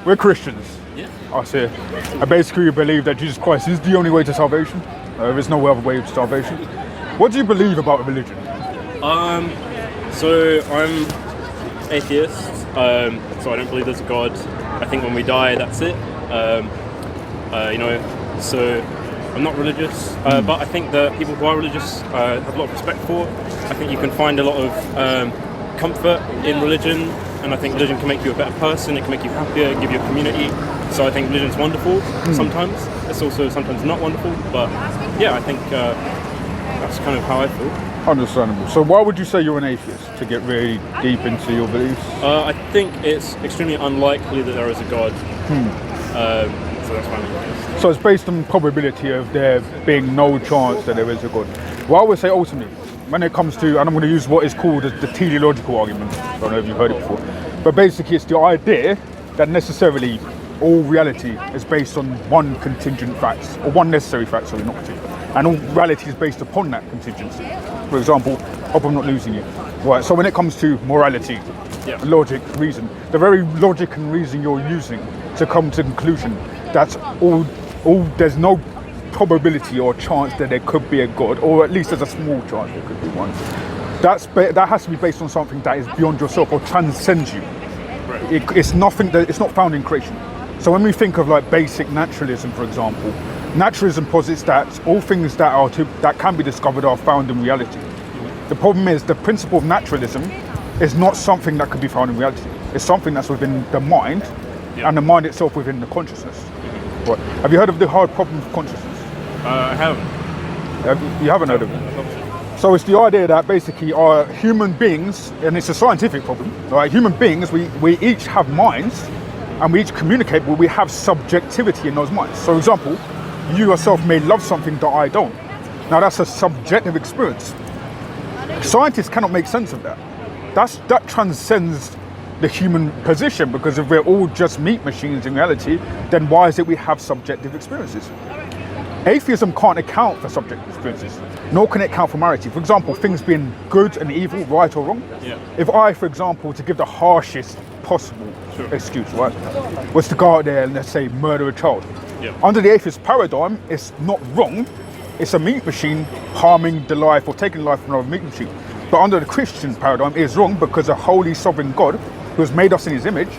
we're Christians. Yeah. I say, I basically believe that Jesus Christ is the only way to salvation. There is no other way to salvation. What do you believe about religion? So I'm atheist. So I don't believe there's a God. I think when we die, that's it. So I'm not religious, but I think that people who are religious have a lot of respect for. I think you can find a lot of comfort in religion, and I think religion can make you a better person. It can make you happier, give you a community. So I think religion's wonderful. Sometimes it's also sometimes not wonderful, but yeah, I think that's kind of how I feel. Understandable. So why would you say you're an atheist, to get really deep into your beliefs? I think it's extremely unlikely that there is a God. So that's why I'm an atheist. So it's based on probability of there being no chance that there is a God. Well, I would say ultimately, when it comes to, and I'm going to use what is called the teleological argument, I don't know if you've heard it before, but basically it's the idea that necessarily all reality is based on one contingent fact, or one necessary fact, sorry, not contingent, and all reality is based upon that contingency. For example, hope I'm not losing you. Right, so when it comes to morality, logic, reason, the very logic and reason you're using to come to the conclusion that's all there's no probability or chance that there could be a God, or at least there's a small chance there could be one. That has to be based on something that is beyond yourself or transcends you. Right. It's nothing that it's not found in creation. So when we think of like basic naturalism, for example, naturalism posits that all things that can be discovered are found in reality. The problem is the principle of naturalism is not something that could be found in reality. It's something that's within the mind, and the mind itself within the consciousness. Right. Have you heard of the hard problem of consciousness? I haven't. You haven't heard of it? So it's the idea that basically our human beings, and it's a scientific problem, right? Human beings, we each have minds, and we each communicate, but we have subjectivity in those minds. So for example, you yourself may love something that I don't. Now that's a subjective experience. Scientists cannot make sense of that. That transcends the human position, because if we're all just meat machines in reality, then why is it we have subjective experiences? Atheism can't account for subjective experiences, nor can it account for morality. For example, things being good and evil, right or wrong. Yeah. If I, for example, to give the harshest possible excuse, right, was to go out there and let's say murder a child. Yeah. Under the atheist paradigm, it's not wrong. It's a meat machine harming the life or taking life from another meat machine. But under the Christian paradigm, it is wrong because a holy sovereign God, who has made us in his image,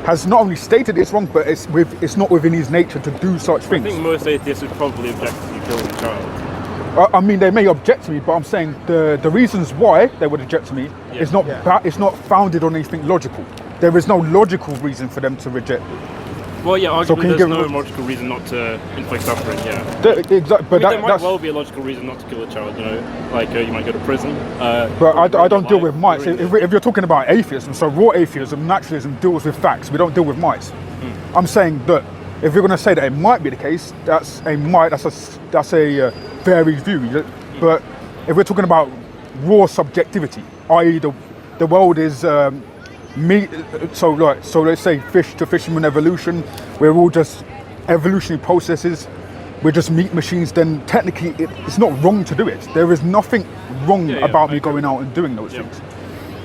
has not only stated it's wrong, but it's not within his nature to do such things. I think most atheists would probably object to you killing a child. I mean, they may object to me, but I'm saying the reasons why they would object to me is not it's not founded on anything logical. There is no logical reason for them to reject it. Well, yeah, arguably there's no logical reason not to inflict suffering, Exactly, but there might well be a logical reason not to kill a child, like you might go to prison. But I don't deal with mice. If you're talking about atheism, so raw atheism, naturalism deals with facts. We don't deal with mice. I'm saying that if you're going to say that it might be the case, that's a varied view. But if we're talking about raw subjectivity, i.e. the world is so let's say fish to fisherman evolution, we're all just evolutionary processes, we're just meat machines, then technically it's not wrong to do it. There is nothing wrong about me going out and doing those things.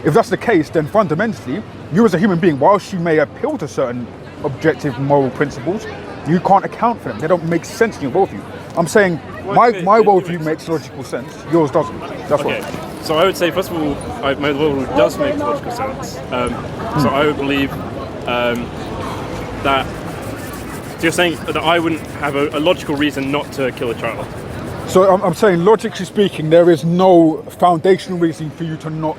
If that's the case, then fundamentally, you as a human being, whilst you may appeal to certain objective moral principles, you can't account for them. They don't make sense in your worldview. I'm saying my worldview makes logical sense, yours doesn't. That's okay. what. So I would say, first of all, my worldview does make logical sense. So I would believe that, so you're saying that I wouldn't have a logical reason not to kill a child? So I'm saying, logically speaking, there is no foundational reason for you to not,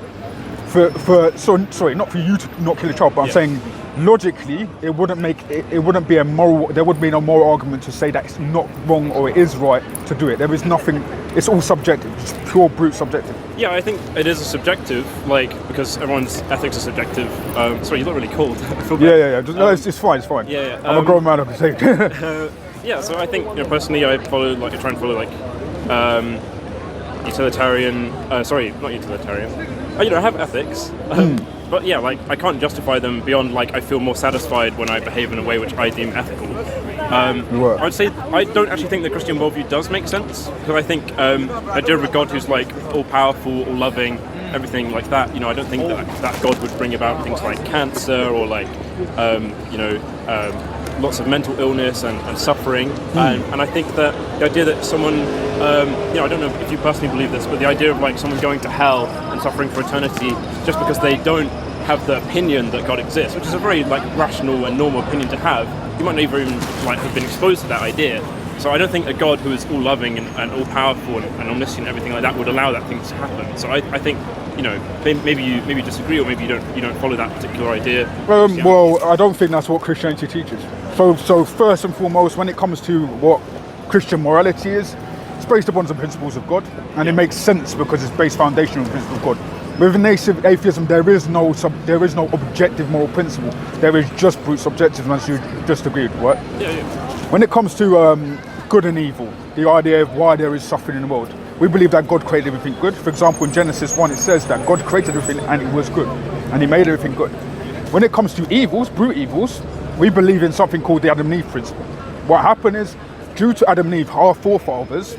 not for you to not kill a child, but I'm saying logically, it wouldn't be a moral. There would be no moral argument to say that it's not wrong or it is right to do it. There is nothing. It's all subjective, just pure brute subjective. Yeah, I think it is a subjective, because everyone's ethics are subjective. Sorry, you look really cold. I feel bad. No, it's fine. Yeah. I'm a grown man, I can say. Yeah, so I think personally, I try and follow utilitarian. Sorry, not utilitarian. I have ethics. But yeah, I can't justify them beyond I feel more satisfied when I behave in a way which I deem ethical. I would say I don't actually think the Christian worldview does make sense, because I think the idea of a God who's all powerful, all loving, everything like that. I don't think that God would bring about things like cancer or lots of mental illness and suffering. And I think that the idea that someone, I don't know if you personally believe this, but the idea of like someone going to hell and suffering for eternity just because they don't have the opinion that God exists, which is a very like rational and normal opinion to have. You might never even like have been exposed to that idea. So I don't think a God who is all loving and all powerful and omniscient and everything like that would allow that thing to happen. So I think, maybe you disagree, or maybe you don't follow that particular idea. Well, I don't think that's what Christianity teaches. So first and foremost, when it comes to what Christian morality is, it's based upon the principles of God, and it makes sense because it's based foundation on the principles of God. With atheism, there is no objective moral principle. There is just brute subjective, as you just agreed, right? Yeah. When it comes to good and evil, the idea of why there is suffering in the world, we believe that God created everything good. For example, in Genesis 1, it says that God created everything and it was good, and He made everything good. When it comes to evils, brute evils, we believe in something called the Adam and Eve principle. What happened is, due to Adam and Eve, our forefathers,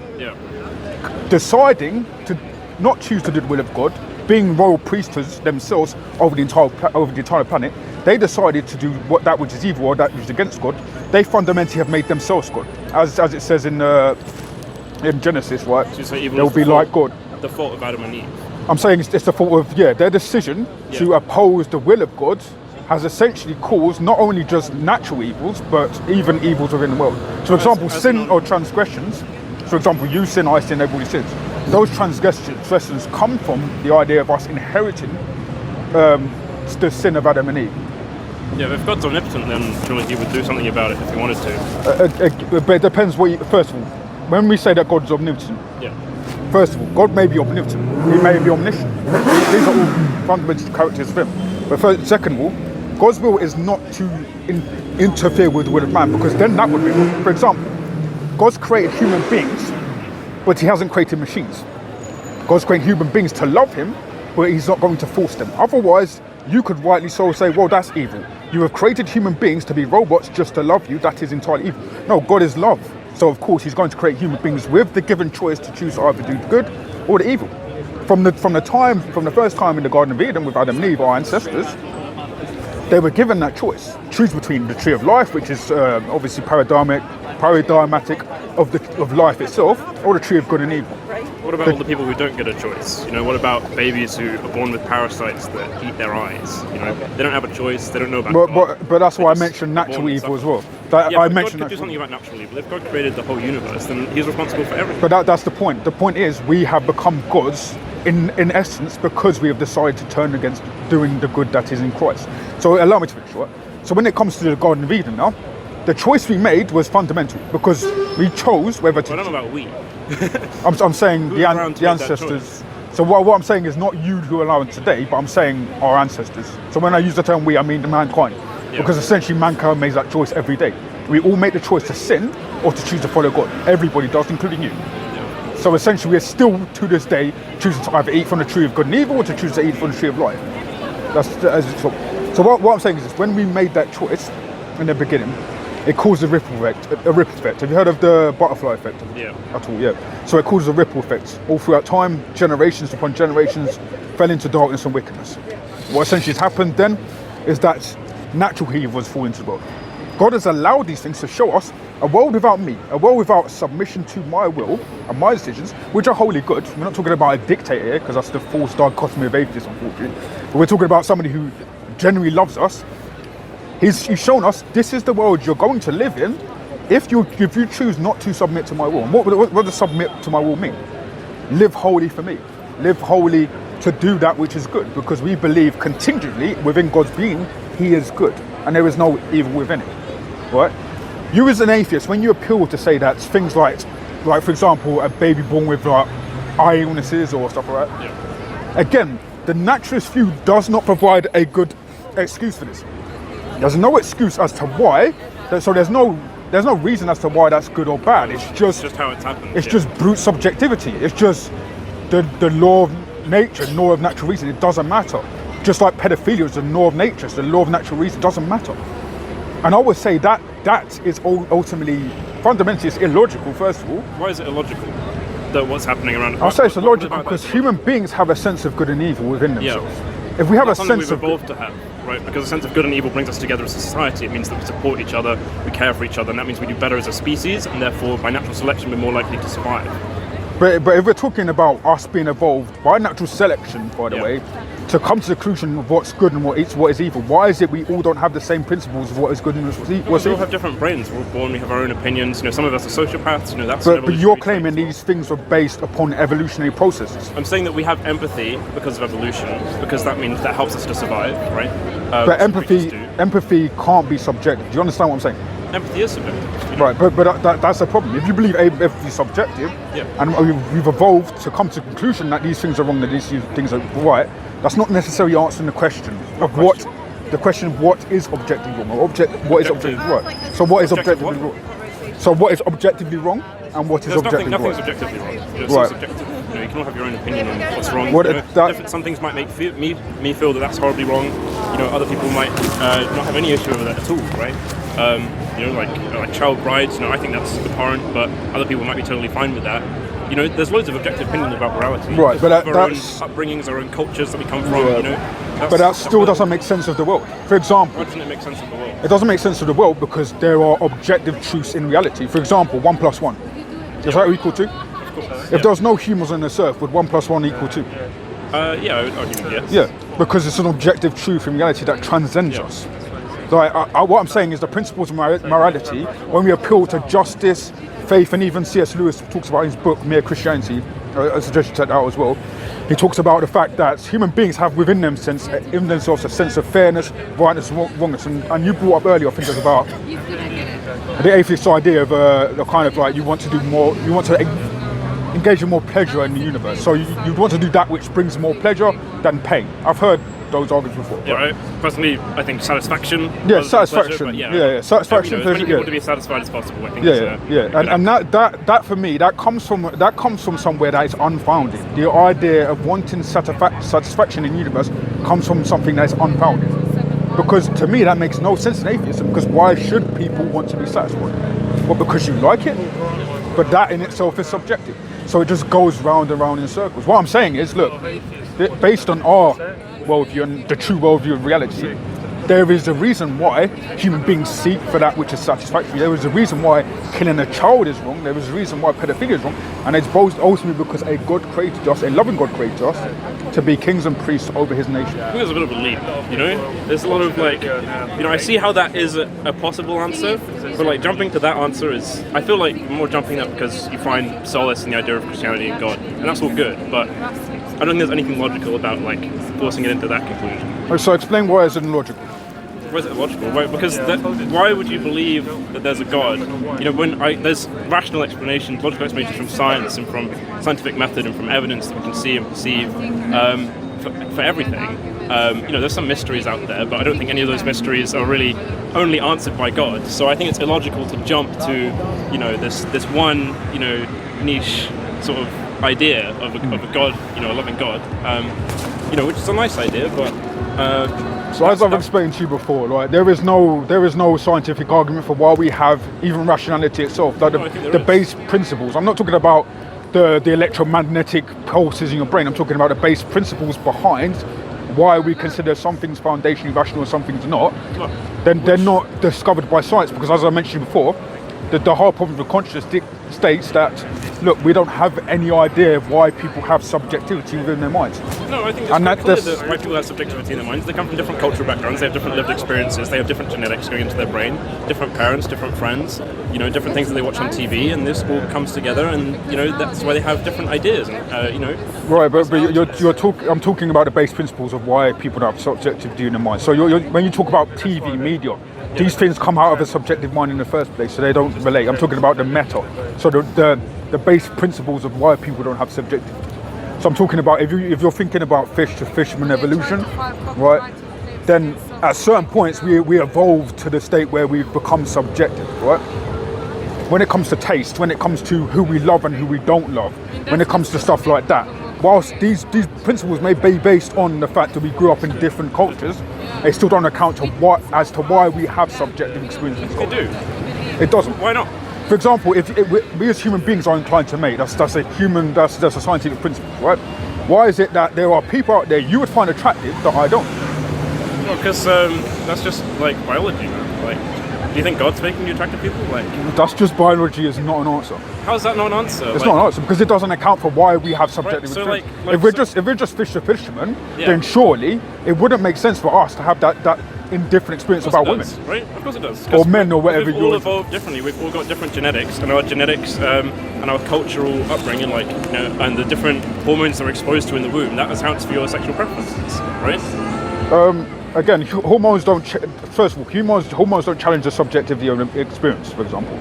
deciding to not choose to do the will of God, being royal priesthoods themselves over the entire planet, they decided to do that which is evil or that which is against God. They fundamentally have made themselves God, as it says in Genesis, right? So evil they'll be like God. The fault of Adam and Eve. I'm saying it's the fault of their decision to oppose the will of God has essentially caused not only just natural evils, but even evils within the world. So, for example, sin or transgressions. For example, you sin, I sin, everybody sins. Those transgressions come from the idea of us inheriting the sin of Adam and Eve. Yeah, if God's omnipotent, then surely He would do something about it if He wanted to. But it depends first of all, when we say that God's omnipotent, first of all, God may be omnipotent, He may be omniscient. These are all fundamental characters of Him. But second of all, God's will is not to interfere with the will of man, because then that would be wrong. For example, God's created human beings, but He hasn't created machines. God's created human beings to love Him, but He's not going to force them. Otherwise, you could rightly so say, well, that's evil. You have created human beings to be robots just to love you. That is entirely evil. No, God is love. So, of course, He's going to create human beings with the given choice to choose to either do the good or the evil. From the first time in the Garden of Eden with Adam and Eve, our ancestors, they were given that choice. Choose between the tree of life, which is obviously paradigmatic of life itself, or the tree of good and evil. What about all the people who don't get a choice? What about babies who are born with parasites that eat their eyes? They don't have a choice. They don't know about God. But that's why I mentioned natural evil as well. God could do something about natural evil. If God created the whole universe, then He's responsible for everything. But that's the point. The point is, we have become gods in essence because we have decided to turn against doing the good that is in Christ. So allow me to finish, right? So when it comes to the Garden of Eden now, the choice we made was fundamental because we chose whether to... I don't know about we. I'm saying the ancestors. So what I'm saying is not you who allow it today, but I'm saying our ancestors. So when I use the term we, I mean the mankind. Because essentially mankind makes that choice every day. We all make the choice to sin or to choose to follow God. Everybody does, including you. So essentially we're still, to this day, choosing to either eat from the tree of good and evil or to choose to eat from the tree of life. So what I'm saying is this, when we made that choice in the beginning, it caused a ripple effect. Have you heard of the butterfly effect? Yeah. At all, yeah. So it causes a ripple effect. All throughout time, generations upon generations fell into darkness and wickedness. What essentially has happened then is that natural evil has fallen into the world. God has allowed these things to show us a world without me, a world without submission to my will and my decisions, which are wholly good. We're not talking about a dictator here, because that's the false dichotomy of atheists, unfortunately. But we're talking about somebody who genuinely loves us. He's shown us this is the world you're going to live in if you choose not to submit to my will. And what does submit to my will mean? Live wholly for me. Live wholly to do that which is good, because we believe contingently within God's being, He is good, and there is no evil within it. Right? You as an atheist, when you appeal to say that things like for example, a baby born with eye illnesses or stuff like that, again, the naturalist view does not provide a good excuse for this. There's no excuse as to why. So there's no reason as to why that's good or bad. It's just how it's happened. It's just brute subjectivity. It's just the law of nature, law of natural reason. It doesn't matter. Just like pedophilia is the law of nature, it's the law of natural reason. It doesn't matter. And I would say that is ultimately, fundamentally, it's illogical. First of all, why is it illogical? That what's happening around? I'll say it's illogical because human beings have a sense of good and evil within themselves. If we have that's a sense we've of evolved to have. right? Because a sense of good and evil brings us together as a society. It means that we support each other, we care for each other, and that means we do better as a species, and therefore, by natural selection, we're more likely to survive. But if we're talking about us being evolved by natural selection, by the way, to come to the conclusion of what's good and what is evil, why is it we all don't have the same principles of what is good and what's evil? We all have different brains. We're all born, we have our own opinions. Some of us are sociopaths. That's. But you're claiming these things are based upon evolutionary processes. I'm saying that we have empathy because of evolution, because that means that helps us to survive, right? But empathy can't be subjective. Do you understand what I'm saying? Empathy is subjective. Right, but that's the problem. If you believe empathy is subjective, and we've evolved to come to the conclusion that these things are wrong, that these things are right, that's not necessarily answering the question of what is objectively wrong, or what is objectively right. So what is objectively wrong? So what is objectively wrong, and what is objectively right? Nothing's objectively wrong. It's right. Subjective. You can all have your own opinion on what's wrong. Some things might make me feel that that's horribly wrong. Other people might not have any issue with that at all, right? Like child brides. I think that's abhorrent, but other people might be totally fine with that. There's loads of objective opinions about morality. Right, but our own upbringings, our own cultures that we come from. But that still doesn't make sense of the world. For example, why doesn't it make sense of the world? It doesn't make sense of the world because there are objective truths in reality. For example, 1 + 1. Is that equal to? Of course. If there was no humans on this earth, would 1 + 1 equal 2? Yeah, I would argue yes. Yeah, because it's an objective truth in reality that transcends us. Like, what I'm saying is the principles of morality, when we appeal to justice, faith, and even C.S. Lewis talks about in his book, Mere Christianity, I suggest you check that out as well. He talks about the fact that human beings have within themselves a sense of fairness, rightness, and wrongness. And you brought up earlier, I think it was about the atheist idea of the kind of like you want to do more, you want to engage in more pleasure in the universe. So you want to do that which brings more pleasure than pain. I've heard those arguments before. Yeah, right. Personally, I think satisfaction. Yeah, satisfaction. Pleasure, satisfaction. As many people to be satisfied as possible. I think. And that for me, that comes from somewhere that is unfounded. The idea of wanting satisfaction in the universe comes from something that is unfounded. Because to me, that makes no sense in atheism. Because why should people want to be satisfied? Well, because you like it. But that in itself is subjective. So it just goes round and round in circles. What I'm saying is, look, based on our worldview and the true worldview of reality, there is a reason why human beings seek for that which is satisfactory. There is a reason why killing a child is wrong. There is a reason why pedophilia is wrong. And it's both ultimately because a God created us, a loving God created us, to be kings and priests over his nation. I think there's a bit of a leap, There's a lot of I see how that is a possible answer, but jumping to that answer is, I feel like more jumping that because you find solace in the idea of Christianity and God, and that's all good, but I don't think there's anything logical about forcing it into that conclusion. So explain why it's illogical. Why is it illogical? Because why would you believe that there's a God? There's rational explanations, logical explanations from science and from scientific method and from evidence that we can see and perceive for everything. There's some mysteries out there, but I don't think any of those mysteries are really only answered by God. So I think it's illogical to jump to this one niche sort of idea of a God, a loving God, which is a nice idea, but. So as I've explained to you before, right, there is no scientific argument for why we have even rationality itself. The base principles. I'm not talking about the electromagnetic pulses in your brain. I'm talking about the base principles behind why we consider some things foundationally rational and some things not. Then they're not discovered by science, because as I mentioned before, the whole problem of consciousness states that, look, we don't have any idea of why people have subjectivity within their minds. No, I think it's clear that why people have subjectivity in their minds. They come from different cultural backgrounds, they have different lived experiences, they have different genetics going into their brain, different parents, different friends, different things that they watch on TV, and this all comes together, and that's why they have different ideas. Right, but I'm talking about the base principles of why people don't have subjectivity in their mind. So when you talk about TV, media, these things come out of a subjective mind in the first place, so they don't relate. I'm talking about the meta, so the base principles of why people don't have subjectivity. So I'm talking about if you're thinking about fish to fisherman evolution, right? Then at certain points we evolve to the state where we've become subjective, right? When it comes to taste, when it comes to who we love and who we don't love, when it comes to stuff like that. Whilst these principles may be based on the fact that we grew up in different cultures, they still don't account to why we have subjective experiences. They do. It doesn't. Why not? For example, if we as human beings are inclined to mate, that's a scientific principle, right? Why is it that there are people out there you would find attractive that I don't? Well, because that's just like biology, man. Like, do you think God's making you attracted to people? Like, That's just biology is not an answer. how is that not an answer? It's not an answer because it doesn't account for why we have subjective Right, so experience. like if we're just fish to fishermen, Yeah. then surely it wouldn't make sense for us to have that indifferent experience Of course about it women. does, right? Of course it does. Or men or whatever We've all you're- evolved differently. We've all got different genetics, and our genetics and our cultural upbringing, like, you know, and the different hormones that are exposed to in the womb, that accounts for your sexual preferences, right? Again, hormones don't. First of all, hormones don't challenge the subjectivity of the experience. For example,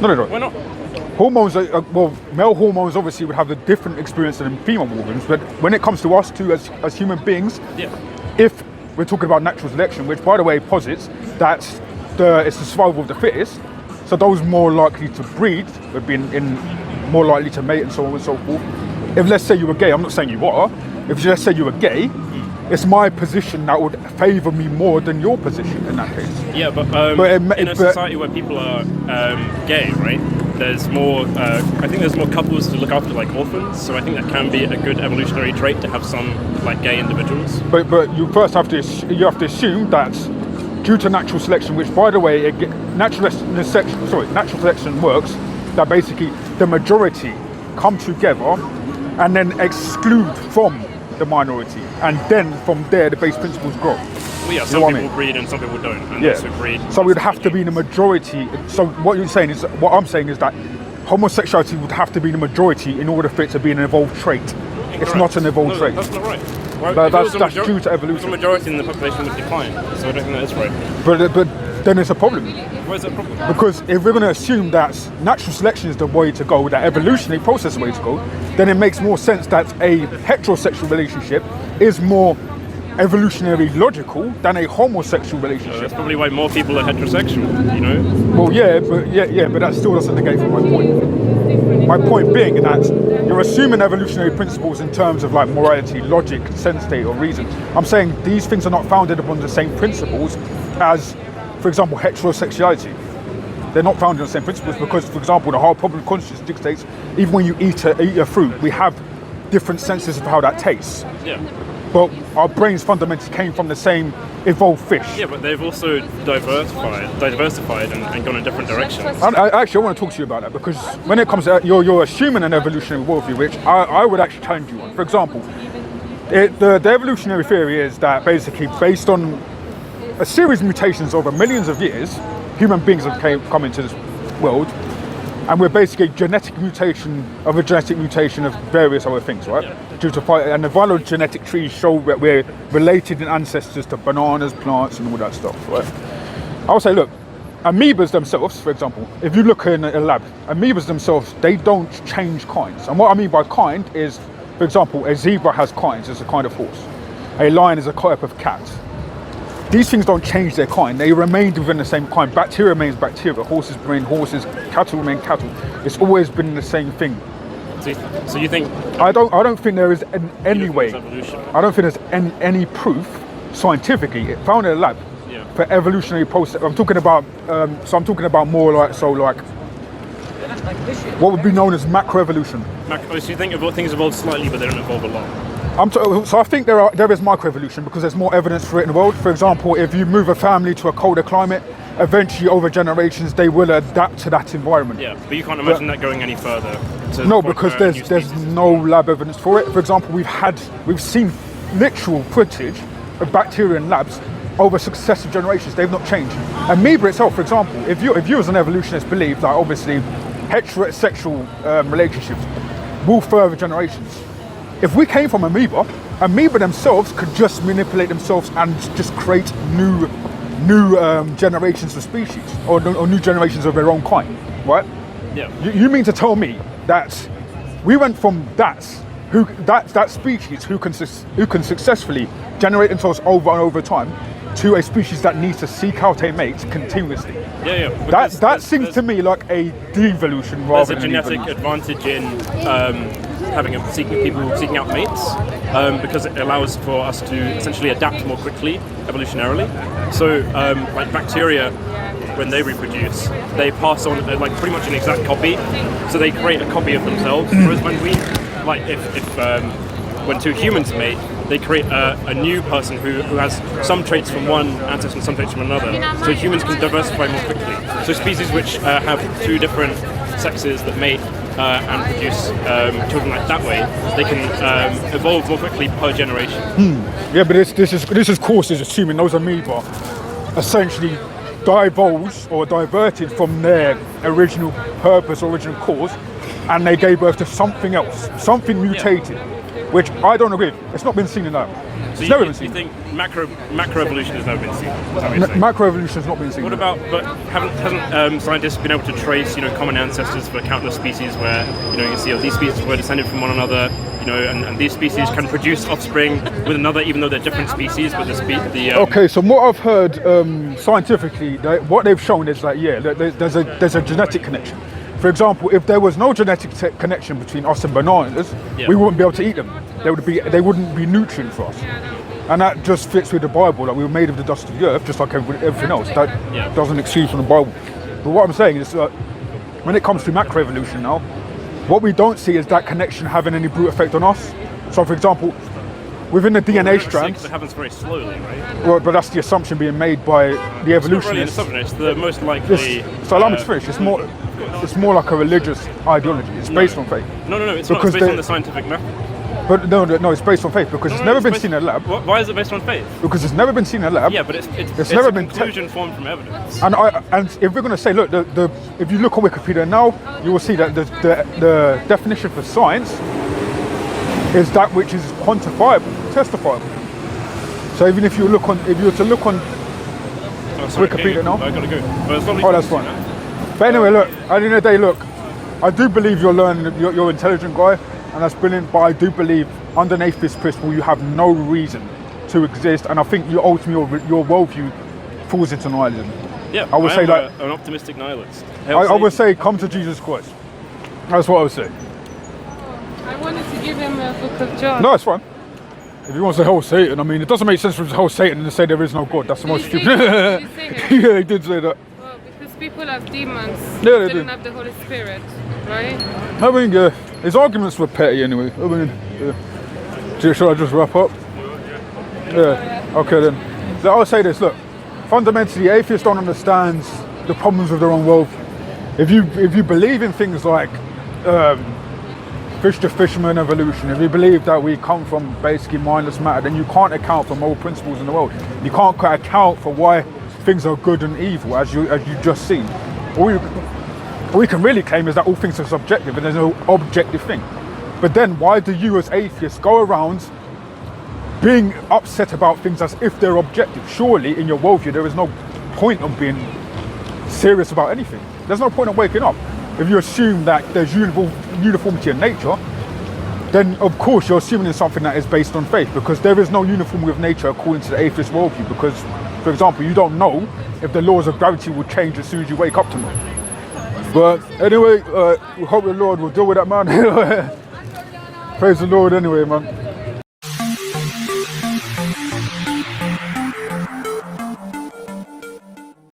no. Why not? Hormones, well, male hormones obviously would have a different experience than female hormones, but when it comes to us two as human beings, Yeah. if we're talking about natural selection, which by the way posits that it's the survival of the fittest, so those more likely to breed would be in more likely to mate and so on and so forth. If let's say you were gay, I'm not saying you are, if let's say you were gay, it's my position that would favour me more than your position in that case. Yeah, but in a society where people are gay, right? There's more. I think there's more couples to look after, like orphans. So I think that can be a good evolutionary trait to have some like gay individuals. But you first have to assume that due to natural selection, which by the way, natural selection works that basically the majority come together and then exclude from the minority, and then from there the base principles grow. Well, yeah, You some know what I people mean? breed and some people don't, and Yeah. those who breed. So we'd have to be the majority. So what I'm saying is that homosexuality would have to be the majority in order for it to be an evolved trait. It's not an evolved trait. That's not right. Well, But if it was that's a due to if evolution. it was a majority in the population would decline, so I don't think that is right. But then it's a problem. Where's that problem? Because if we're going to assume that natural selection is the way to go, that evolutionary process is the way to go, then it makes more sense that a heterosexual relationship is more evolutionary logical than a homosexual relationship. That's probably why more people are heterosexual, you know? Well, but that still doesn't negate from my point. My point being that you're assuming evolutionary principles in terms of like morality, logic, sense state, or reason. I'm saying these things are not founded upon the same principles as, for example, heterosexuality. They're not founded on the same principles because, for example, the whole problem of consciousness dictates even when you eat a fruit, we have different senses of how that tastes. Yeah. But our brains fundamentally came from the same evolved fish. Yeah, but they've also diversified and gone in different directions. I want to talk to you about that because when it comes to you're assuming an evolutionary worldview, which I would actually challenge you on. For example, the evolutionary theory is that basically based on a series of mutations over millions of years, human beings have come into this world, and we're basically a genetic mutation of various other things, right? Yeah. And the phylogenetic trees show that we're related in ancestors to bananas, plants, and all that stuff, right? I would say, look, amoebas themselves, for example, if you look in a lab, amoebas themselves, they don't change kinds. And what I mean by kind is, for example, a zebra has kinds, it's a kind of horse. A lion is a type of cat. These things don't change their kind, they remain within the same kind. Bacteria remains bacteria, horses remain horses, cattle remain cattle. It's always been the same thing. So you think I don't think there is any way. evolution? I don't think there's any proof scientifically found in a lab Yeah. for evolutionary process. I'm talking about more like what would be known as macroevolution. So you think things evolve slightly, but they don't evolve a lot? So I think there is microevolution because there's more evidence for it in the world. For example, if you move a family to a colder climate, eventually over generations they will adapt to that environment. Yeah, but you can't imagine that going any further. To No, the point because where new there's species- no lab evidence for it. For example, we've seen literal footage of bacteria in labs over successive generations. They've not changed. Amoeba itself, for example, if you as an evolutionist believe that obviously heterosexual relationships will further generations. If we came from amoeba themselves could just manipulate themselves and just create new generations of species or new generations of their own kind, right? Yeah. You mean to tell me that we went from that species who can successfully generate themselves over and over time to a species that needs to seek out a mate continuously? Yeah. That seems to me like a devolution There's rather a than genetic evolution. advantage in people seeking out mates because it allows for us to essentially adapt more quickly evolutionarily. So like bacteria, when they reproduce, they pass on like pretty much an exact copy. So they create a copy of themselves. Whereas when we, like, if when two humans mate, they create a new person who has some traits from one ancestor and some traits from another. So humans can diversify more quickly. So species which have two different sexes that mate and produce children like that way, they can evolve more quickly per generation. Yeah, but this is course is assuming those amoeba essentially divulged or diverted from their original purpose, original cause, and they gave birth to something else, something mutated, which I don't agree with. It's not been seen in that. So It's never been seen. You think macroevolution has never been seen? Is that what you're saying? Macroevolution has not been seen. What about, but hasn't scientists been able to trace, common ancestors for countless species where, you can see these species were descended from one another, and these species can produce offspring with another, even though they're different species, but Okay, so what I've heard scientifically, what they've shown is that, there's a genetic connection. For example, if there was no genetic connection between us and bananas, we wouldn't be able to eat them. They wouldn't be nutrient for us. And that just fits with the Bible, that we were made of the dust of the earth, just like everything else. That doesn't excuse from the Bible. But what I'm saying is that when it comes to macroevolution now, what we don't see is that connection having any brute effect on us. So for example, within the DNA strands... It happens very slowly, right? Well, but that's the assumption being made by the evolutionists. It's not really an assumption, it's the most likely... So allow me to finish. It's more like a religious ideology. It's based on faith. No, it's not. It's based on the scientific method. But no, it's based on faith because it's never been seen in a lab. Why is it based on faith? Because it's never been seen in a lab. Yeah, but it's never a been conclusion formed from evidence. And if we're going to say, look, if you look on Wikipedia now, you will see that the definition for science is that which is quantifiable, testifiable. So even if you were to look on Wikipedia now, I gotta go. Oh, that's fine. But anyway, look, at the end of the day, I do believe you're learning, you're an intelligent guy, and that's brilliant, but I do believe underneath this principle you have no reason to exist, and I think your worldview falls into nihilism. Yeah, I would say that an optimistic nihilist. I would say come to Jesus Christ. That's what I would say. I wanted to give him a book of John. No, it's fine. If he wants to hold Satan, I mean, it doesn't make sense for him to hold Satan and to say there is no God. That's the most stupid. Did he say it? Yeah, he did say that. Well, because people have demons. Yeah, they don't do. have the Holy Spirit, right? I mean, his arguments were petty anyway. I mean, should I just wrap up? Yeah. Okay then. So I'll say this. Look, fundamentally, atheists don't understand the problems of their own world. If you believe in things like fish to fisherman evolution, if you believe that we come from basically mindless matter, then you can't account for moral principles in the world. You can't account for why things are good and evil, as you just seen. All we can really claim is that all things are subjective and there's no objective thing. But then why do you as atheists go around being upset about things as if they're objective? Surely in your worldview there is no point of being serious about anything. There's no point of waking up. If you assume that there's uniformity in nature, then of course you're assuming something that is based on faith, because there is no uniformity of nature according to the atheist worldview, because, for example, you don't know if the laws of gravity will change as soon as you wake up tomorrow. But anyway, we hope the Lord will deal with that, man. Praise the Lord anyway, man.